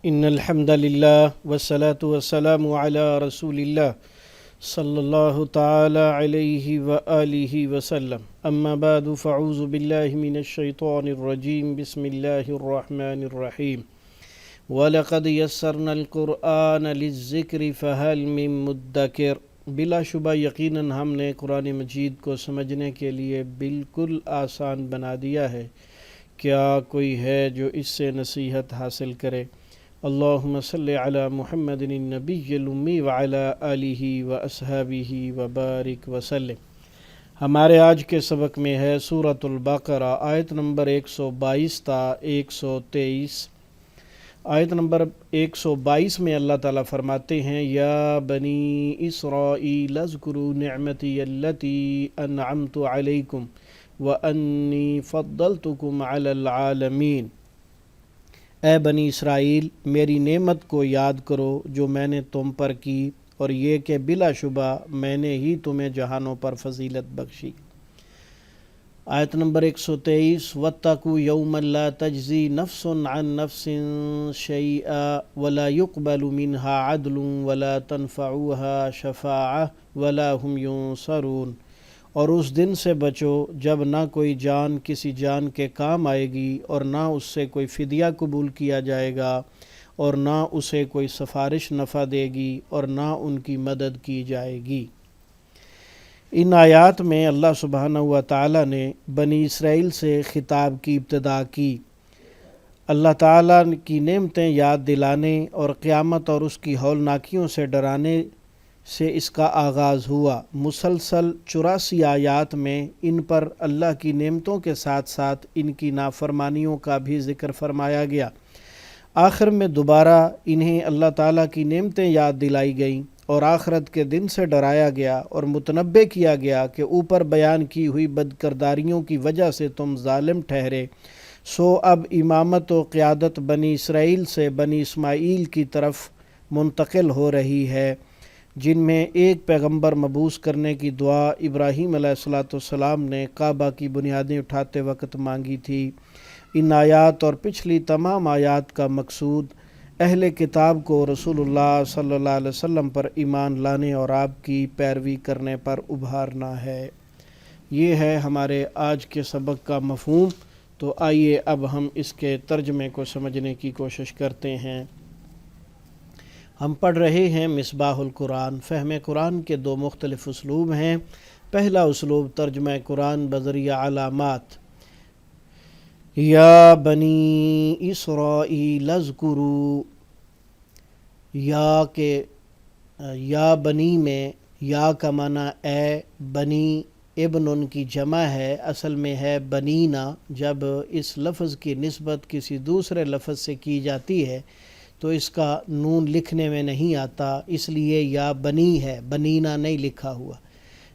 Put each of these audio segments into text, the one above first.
ان الحمد للہ والصلاة والسلام علی رسول اللہ صلی اللہ تعالی علیہ وآلہ وسلم اما بعد فاعوذ باللہ من الشیطان الرجیم بسم اللہ الرحمن الرحیم وَلَقَدْ يَسَّرْنَا الْقُرْآنَ لِلذِّكْرِ فَهَلْ مِن مُدَّكِرٍ بلا شبہ یقیناً ہم نے قرآن مجید کو سمجھنے کے لیے بالکل آسان بنا دیا ہے۔ کیا کوئی ہے جو اس سے نصیحت حاصل کرے؟ اللہم صلی علی محمد النبی الامی وعلی آلہ واصحابہ وبارک وسلم۔ ہمارے آج کے سبق میں ہے سورۃ البقرہ، آیت نمبر 122 تا 123۔ آیت نمبر 122 میں اللہ تعالیٰ فرماتے ہیں یا بنی اسرائیل اذکروا نعمتی التی انعمت علیکم وانی فضلتکم علی العالمین۔ اے بنی اسرائیل، میری نعمت کو یاد کرو جو میں نے تم پر کی، اور یہ کہ بلا شبہ میں نے ہی تمہیں جہانوں پر فضیلت بخشی۔ آیت نمبر 123 وَاتَّقُوا يَوْمًا لَا تَجْزِي نَفْسٌ عَن نَفْسٍ شَيْئًا وَلَا يُقْبَلُ مِنْهَا عَدْلٌ وَلَا تَنْفَعُهَا شَفَاعَةٌ وَلَا هُمْ يُنصَرُونَ۔ اور اس دن سے بچو جب نہ کوئی جان کسی جان کے کام آئے گی، اور نہ اس سے کوئی فدیہ قبول کیا جائے گا، اور نہ اسے کوئی سفارش نفع دے گی، اور نہ ان کی مدد کی جائے گی۔ ان آیات میں اللہ سبحانہ و تعالیٰ نے بنی اسرائیل سے خطاب کی ابتدا کی۔ اللہ تعالیٰ کی نعمتیں یاد دلانے اور قیامت اور اس کی ہولناکیوں سے ڈرانے سے اس کا آغاز ہوا۔ مسلسل 84 آیات میں ان پر اللہ کی نعمتوں کے ساتھ ساتھ ان کی نافرمانیوں کا بھی ذکر فرمایا گیا۔ آخر میں دوبارہ انہیں اللہ تعالیٰ کی نعمتیں یاد دلائی گئیں اور آخرت کے دن سے ڈرایا گیا اور متنبہ کیا گیا کہ اوپر بیان کی ہوئی بدکرداریوں کی وجہ سے تم ظالم ٹھہرے، سو اب امامت و قیادت بنی اسرائیل سے بنی اسماعیل کی طرف منتقل ہو رہی ہے، جن میں ایک پیغمبر مبعوث کرنے کی دعا ابراہیم علیہ السلام نے کعبہ کی بنیادیں اٹھاتے وقت مانگی تھی۔ ان آیات اور پچھلی تمام آیات کا مقصود اہل کتاب کو رسول اللہ صلی اللہ علیہ وسلم پر ایمان لانے اور آپ کی پیروی کرنے پر ابھارنا ہے۔ یہ ہے ہمارے آج کے سبق کا مفہوم۔ تو آئیے اب ہم اس کے ترجمے کو سمجھنے کی کوشش کرتے ہیں۔ ہم پڑھ رہے ہیں مصباح القرآن۔ فہم قرآن کے دو مختلف اسلوب ہیں۔ پہلا اسلوب ترجمہ قرآن بذریعہ علامات، یا بنی اسرائیل اذکروا، یا بنی میں یا کا معنی اے، بنی ابن ان کی جمع ہے، اصل میں ہے بنینا۔ جب اس لفظ کی نسبت کسی دوسرے لفظ سے کی جاتی ہے تو اس کا نون لکھنے میں نہیں آتا، اس لیے یا بنی ہے، بنینا نہیں لکھا ہوا۔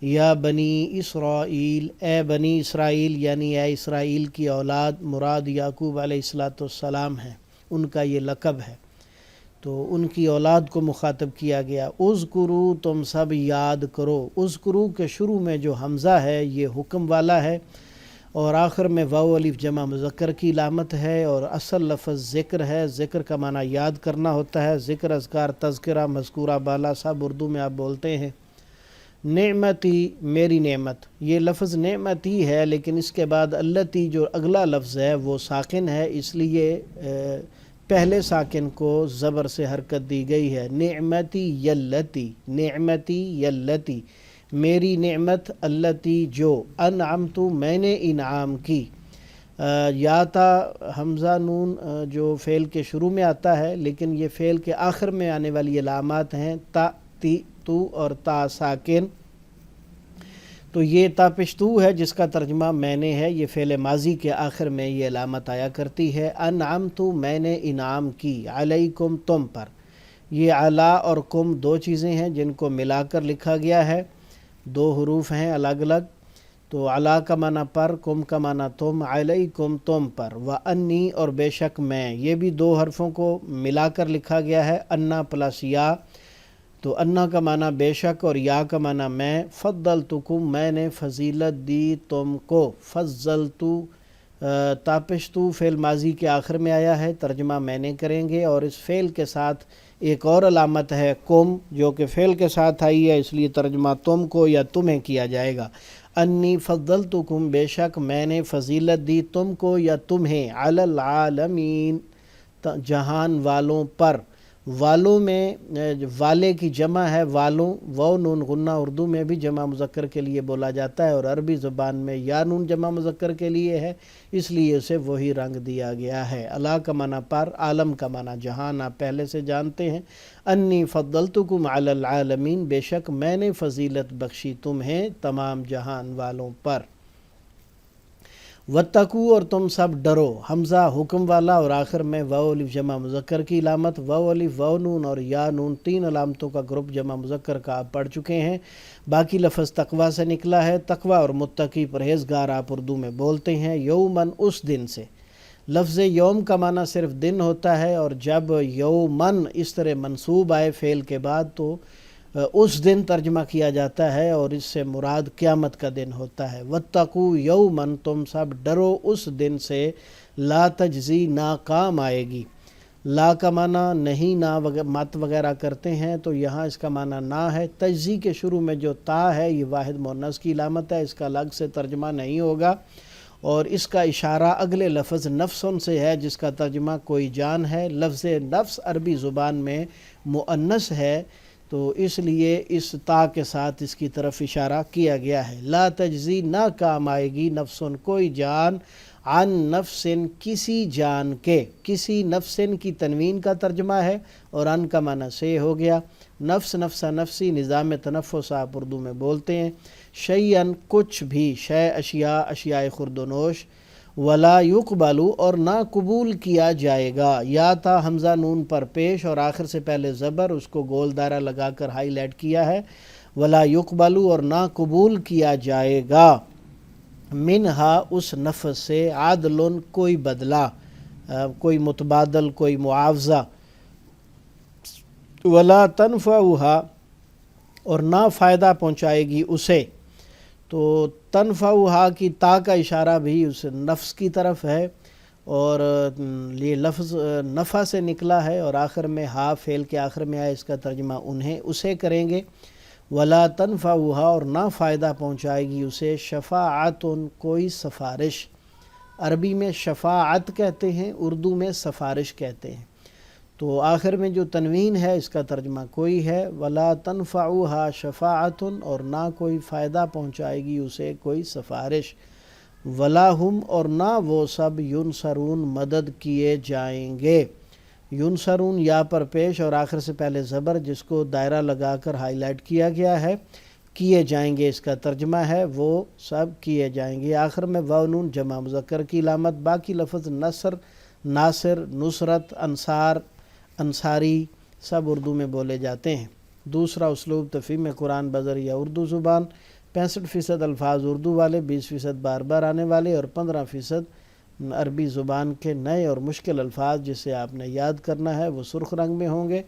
یا بنی اسرائیل، اے بنی اسرائیل، یعنی اے اسرائیل کی اولاد، مراد یعقوب علیہ السلام ہیں، ان کا یہ لقب ہے، تو ان کی اولاد کو مخاطب کیا گیا۔ اذکروا، تم سب یاد کرو۔ اذکروا کے شروع میں جو حمزہ ہے یہ حکم والا ہے، اور آخر میں واو الف جمع مذکر کی علامت ہے، اور اصل لفظ ذکر ہے۔ ذکر کا معنی یاد کرنا ہوتا ہے۔ ذکر، اذکار، تذکرہ، مذکورہ، بالا، سب اردو میں آپ بولتے ہیں۔ نعمتی، میری نعمت، یہ لفظ نعمتی ہے، لیکن اس کے بعد التی جو اگلا لفظ ہے وہ ساکن ہے، اس لیے پہلے ساکن کو زبر سے حرکت دی گئی ہے۔ نعمتی یلتی، نعمتی یلتی، میری نعمت، التی جو، انعمت میں نے انعام کی۔ یا تا حمزہ نون جو فعل کے شروع میں آتا ہے، لیکن یہ فعل کے آخر میں آنے والی علامات ہیں تا، تی، تو اور تا ساکن۔ تو یہ تا پشتو ہے جس کا ترجمہ میں نے ہے، یہ فعل ماضی کے آخر میں یہ علامت آیا کرتی ہے۔ انعمت، میں نے انعام کی، علیکم، تم پر۔ یہ علا اور کم دو چیزیں ہیں جن کو ملا کر لکھا گیا ہے، دو حروف ہیں الگ الگ۔ تو علا کا معنی پر، کم کا معنی تم، علیکم تم پر، وانی اور بے شک میں، یہ بھی دو حرفوں کو ملا کر لکھا گیا ہے، انا پلس یا۔ تو انا کا معنی بے شک اور یا کا معنی میں۔ فضلتکم، میں نے فضیلت دی تم کو، فضلتو تاپشتو فعل ماضی کے آخر میں آیا ہے، ترجمہ میں نے کریں گے، اور اس فعل کے ساتھ ایک اور علامت ہے کم، جو کہ فعل کے ساتھ آئی ہے، اس لیے ترجمہ تم کو یا تمہیں کیا جائے گا۔ انی فضلتکم، بے شک میں نے فضیلت دی تم کو یا تمہیں، علی العالمین، جہان والوں پر۔ والوں میں والے کی جمع ہے والوں، واو نون غنہ اردو میں بھی جمع مذکر کے لیے بولا جاتا ہے، اور عربی زبان میں یا نون جمع مذکر کے لیے ہے، اس لیے اسے وہی رنگ دیا گیا ہے۔ اللہ کا معنی پر، عالم کا معنی جہان، آپ پہلے سے جانتے ہیں۔ انی فضلتکم علی العالمین، بے شک میں نے فضیلت بخشی تمہیں تمام جہان والوں پر۔ واتقوا، اور تم سب ڈرو، حمزہ حکم والا اور آخر میں واو الف جمع مذکر کی علامت، واو الف واو نون اور یا نون، تین علامتوں کا گروپ جمع مذکر کا آپ پڑھ چکے ہیں۔ باقی لفظ تقوی سے نکلا ہے، تقوی اور متقی پرہیزگار آپ اردو میں بولتے ہیں۔ یومن، اس دن سے، لفظ یوم کا معنی صرف دن ہوتا ہے، اور جب یومن اس طرح منصوب آئے فعل کے بعد تو اس دن ترجمہ کیا جاتا ہے، اور اس سے مراد قیامت کا دن ہوتا ہے۔ واتقوا یومن، تم سب ڈرو اس دن سے، لا تجزی، نا کام آئے گی۔ لا کا معنی نہیں، نا مت وغیرہ کرتے ہیں، تو یہاں اس کا معنی نا ہے۔ تجزی کے شروع میں جو تا ہے یہ واحد مؤنث کی علامت ہے، اس کا الگ سے ترجمہ نہیں ہوگا، اور اس کا اشارہ اگلے لفظ نفسن سے ہے، جس کا ترجمہ کوئی جان ہے۔ لفظ نفس عربی زبان میں مؤنث ہے، تو اس لیے اس تا کے ساتھ اس کی طرف اشارہ کیا گیا ہے۔ لا تجزی، نہ کام آئے گی، نفسن کوئی جان، عن نفسن کسی جان کے، کسی نفسن کی تنوین کا ترجمہ ہے، اور ان کا معنی سے ہو گیا۔ نفس، نفسہ، نفسی، نظام تنفس آپ اردو میں بولتے ہیں۔ شیئن، کچھ بھی، شے اشیاء، اشیاء خرد و نوش۔ ولا یقبل، اور نہ قبول کیا جائے گا، یا تا حمزہ نون پر پیش اور آخر سے پہلے زبر، اس کو گول دائرہ لگا کر ہائی لائٹ کیا ہے۔ ولا یقبل، اور نہ قبول کیا جائے گا، منہا اس نفس سے، عدل کوئی بدلہ، کوئی متبادل، کوئی معاوضہ۔ ولا تنفعها، اور نہ فائدہ پہنچائے گی اسے، تو تنفعها کی تا کا اشارہ بھی اس نفس کی طرف ہے، اور یہ لفظ نفع سے نکلا ہے، اور آخر میں ہا فعل کے آخر میں آئے، اس کا ترجمہ اسے کریں گے۔ ولا تنفعها، اور نہ فائدہ پہنچائے گی اسے، شفاعت، کوئی سفارش۔ عربی میں شفاعت کہتے ہیں، اردو میں سفارش کہتے ہیں، تو آخر میں جو تنوین ہے اس کا ترجمہ کوئی ہے۔ ولا تنفعها شفاعت، اور نہ کوئی فائدہ پہنچائے گی اسے کوئی سفارش۔ ولا ہم، اور نہ وہ سب، ینصرون، مدد کیے جائیں گے۔ ینصرون یا پر پیش اور آخر سے پہلے زبر، جس کو دائرہ لگا کر ہائی لائٹ کیا گیا ہے، کیے جائیں گے اس کا ترجمہ ہے، وہ سب کیے جائیں گے۔ آخر میں واو نون جمع مذکر کی علامت۔ باقی لفظ نصر، ناصر، نصرت، انصار، انصاری سب اردو میں بولے جاتے ہیں۔ دوسرا اسلوب تفہیم قرآن بذریعہ اردو زبان، 65% الفاظ اردو والے، 20% بار بار آنے والے، اور 15% عربی زبان کے نئے اور مشکل الفاظ جسے آپ نے یاد کرنا ہے، وہ سرخ رنگ میں ہوں گے۔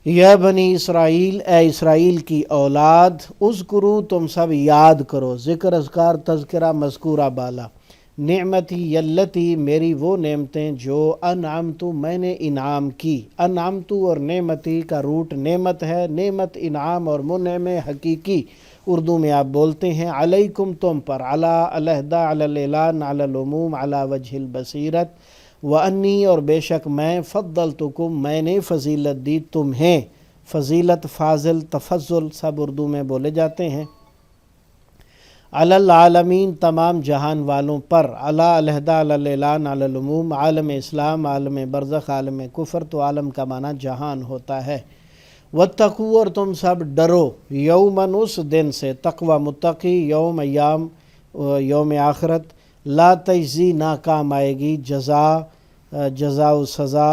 یا بنی اسرائیل، اے اسرائیل کی اولاد، اذکرو، تم سب یاد کرو، ذکر، اذکار، تذکرہ، مذکورہ بالا، نعمتی یلتی، میری وہ نعمتیں جو انعمتو، میں نے انعام کی۔ انعمتو اور نعمتی کا روٹ نعمت ہے، نعمت انعام اور منعم حقیقی اردو میں آپ بولتے ہیں۔ علیکم، تم پر، علی علیحدہ، علی الاعلان، علی العموم، علی وجہ البصیرت، وانی، اور بے شک میں، فضلتکم، میں نے فضیلت دی تمہیں۔ فضیلت، فاضل، تفضل سب اردو میں بولے جاتے ہیں۔ علی العالمین، تمام جہان والوں پر، علی علیحدہ، علی الاعلان، علی العموم، عالم اسلام، عالم برزخ، عالم کفر، تو عالم کا معنی جہان ہوتا ہے۔ واتقوا، اور تم سب ڈرو، یومن، اس دن سے، تقوی متقی، یوم ایام، یوم آخرت، لا تجزی، نہ کام آئے گی، جزا و سزا،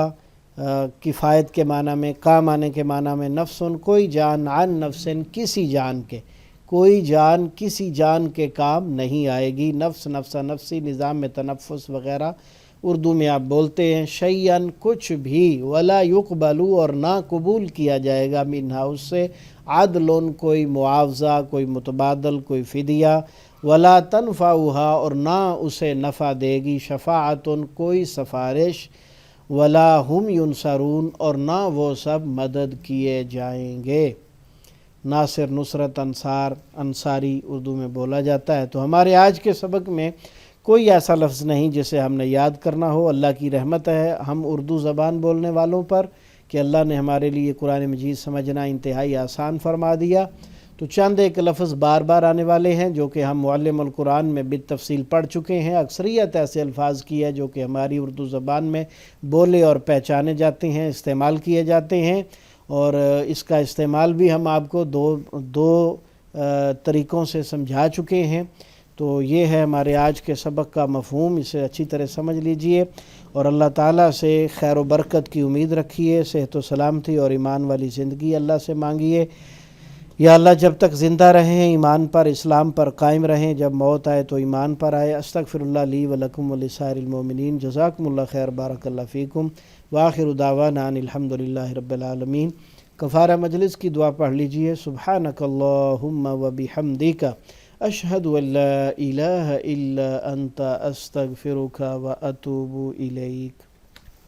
کفایت کے معنی میں، کام آنے کے معنی میں، نفسن کوئی جان، عن نفسن کسی جان کے، کوئی جان کسی جان کے کام نہیں آئے گی۔ نفس، نفسہ، نفسی، نظام میں تنفس وغیرہ اردو میں آپ بولتے ہیں شیئن کچھ بھی، ولا یقبل اور نہ قبول کیا جائے گا منہا اس سے، عدل کوئی معاوضہ، کوئی متبادل، کوئی فدیہ، ولا تنفعها اور نہ اسے نفع دے گی، شفاعت کوئی سفارش، ولا ہم ینصرون اور نہ وہ سب مدد کیے جائیں گے۔ ناصر، نصرت، انصار، انصاری اردو میں بولا جاتا ہے۔ تو ہمارے آج کے سبق میں کوئی ایسا لفظ نہیں جسے ہم نے یاد کرنا ہو۔ اللہ کی رحمت ہے ہم اردو زبان بولنے والوں پر کہ اللہ نے ہمارے لیے قرآن مجید سمجھنا انتہائی آسان فرما دیا۔ تو چند ایک لفظ بار بار آنے والے ہیں جو کہ ہم معلم القرآن میں بالتفصیل پڑھ چکے ہیں۔ اکثریت ایسے الفاظ کی ہے جو کہ ہماری اردو زبان میں بولے اور پہچانے جاتے ہیں، استعمال کیے جاتے ہیں، اور اس کا استعمال بھی ہم آپ کو دو طریقوں سے سمجھا چکے ہیں۔ تو یہ ہے ہمارے آج کے سبق کا مفہوم، اسے اچھی طرح سمجھ لیجئے اور اللہ تعالیٰ سے خیر و برکت کی امید رکھیے، صحت و سلامتی اور ایمان والی زندگی اللہ سے مانگیے۔ یا اللہ جب تک زندہ رہیں ایمان پر، اسلام پر قائم رہیں، جب موت آئے تو ایمان پر آئے۔ استغفر اللہ لی ولکم ولسائر المؤمنین، جزاکم اللہ خیر، بارک اللہ فیکم، وآخر دعوانا ان الحمد للہ رب العالمین۔ کفارہ مجلس کی دعا پڑھ لیجئے۔ سبحانک اللہم وبحمدک، اشہد ان لا الہ الا انت، استغفرک واتوب الیک۔